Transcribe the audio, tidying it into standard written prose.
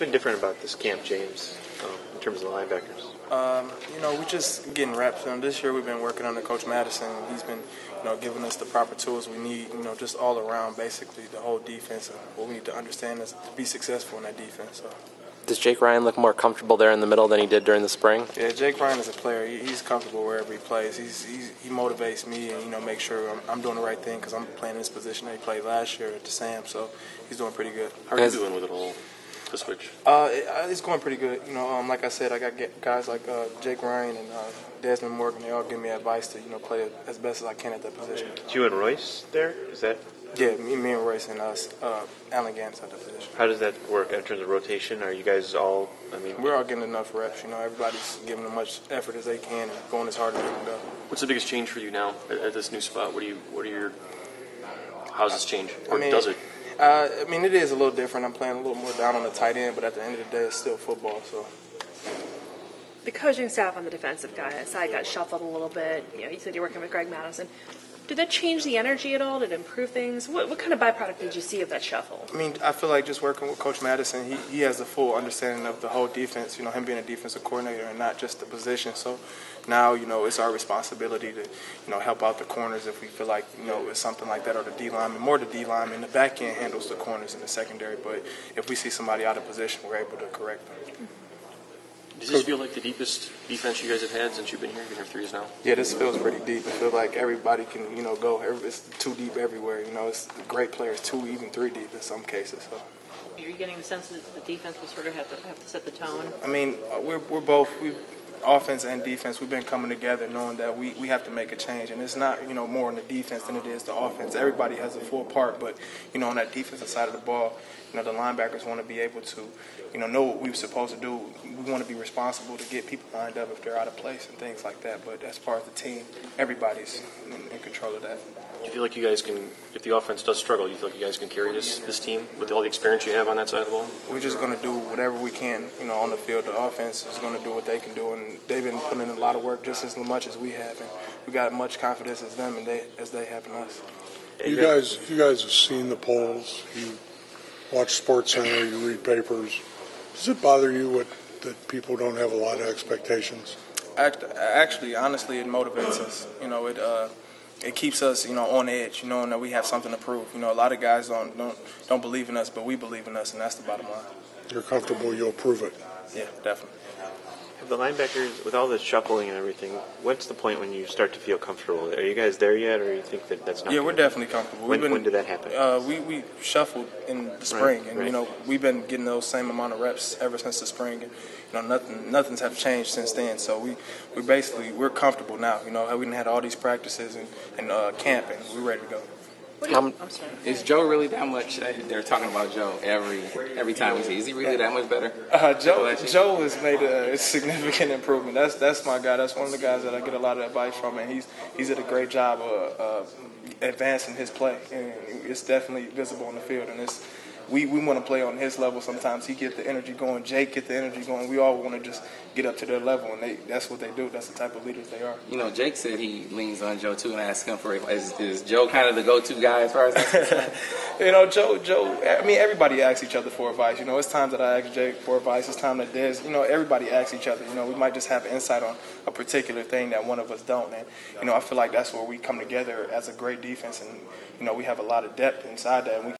been different about this camp, James, in terms of the linebackers? We're just getting reps. This year we've been working under Coach Madison. He's been, giving us the proper tools we need, just all around, basically, the whole defense. And what we need to understand is to be successful in that defense. So. Does Jake Ryan look more comfortable there in the middle than he did during the spring? Yeah, Jake Ryan is a player. He's comfortable wherever he plays. He motivates me and, make sure I'm doing the right thing because I'm playing this position that he played last year at the Sam. So he's doing pretty good. How are you doing with it all? The switch? It's going pretty good. Like I said, I got guys like Jake Ryan and Desmond Morgan. They all give me advice to play as best as I can at that position. Is you and Royce there? Is that? Yeah, me and Royce and Allen Gann's at that position. How does that work in terms of rotation? Are you guys all? We're all getting enough reps. Everybody's giving as much effort as they can and going as hard as they can go. What's the biggest change for you now at this new spot? How's this change? Or does it? It is a little different. I'm playing a little more down on the tight end, but at the end of the day, it's still football. So. The coaching staff on the defensive side got shuffled a little bit. You said you're working with Greg Madison. Did that change the energy at all? Did it improve things? What kind of byproduct did you see of that shuffle? I feel like just working with Coach Madison, he has the full understanding of the whole defense, him being a defensive coordinator and not just the position. So now, it's our responsibility to, help out the corners if we feel like, it's something like that, or the D lineman, more the D lineman. The back end handles the corners in the secondary, but if we see somebody out of position, we're able to correct them. Does this feel like the deepest defense you guys have had since you've been here? You've been here 3 years now. Yeah, this feels pretty deep. It feels like everybody can, go. It's too deep everywhere. It's great players, 2, even 3 deep in some cases. So. Are you getting the sense that the defense will sort of have to set the tone? We're both. Offense and defense, we've been coming together knowing that we have to make a change. And it's not, more on the defense than it is the offense. Everybody has a full part, but, on that defensive side of the ball, the linebackers want to be able to, know what we're supposed to do. We want to be responsible to get people lined up if they're out of place and things like that. But as part of the team, everybody's in control of that. Do you feel like you guys can, if the offense does struggle, do you feel like you guys can carry this team with all the experience you have on that side of the ball? We're just going to do whatever we can, on the field. The offense is going to do what they can do, and they've been putting in a lot of work just as much as we have, and we got much confidence as them and as they have in us. You guys have seen the polls. You watch SportsCenter. You read papers. Does it bother you that people don't have a lot of expectations? Actually, honestly, it motivates us. It keeps us, on edge, knowing that we have something to prove. A lot of guys don't believe in us, but we believe in us, and that's the bottom line. You're comfortable you'll prove it? Yeah, definitely. Have the linebackers, with all this shuffling and everything, what's the point when you start to feel comfortable? Are you guys there yet, or you think that's not? Yeah, we're definitely comfortable. When did that happen? We shuffled in the spring, right, and right. We've been getting those same amount of reps ever since the spring, and nothing's have changed since then. So we're comfortable now. We done had all these practices and camp, and we're ready to go. I'm sorry. Is Joe really that much? They're talking about Joe every time we see. Is he really that much better? Joe has made a significant improvement. That's my guy. That's one of the guys that I get a lot of advice from, and he's did a great job of advancing his play, and it's definitely visible on the field. And we want to play on his level. Sometimes he get the energy going. Jake get the energy going. We all want to just get up to their level, and that's what they do. That's the type of leaders they are. Jake said he leans on Joe too, and I asked him for is Joe kind of the go-to guy as far as that's concerned? Joe. Everybody asks each other for advice. It's times that I ask Jake for advice. It's time that Des. Everybody asks each other. We might just have insight on a particular thing that one of us don't, and I feel like that's where we come together as a great defense, and we have a lot of depth inside that, and we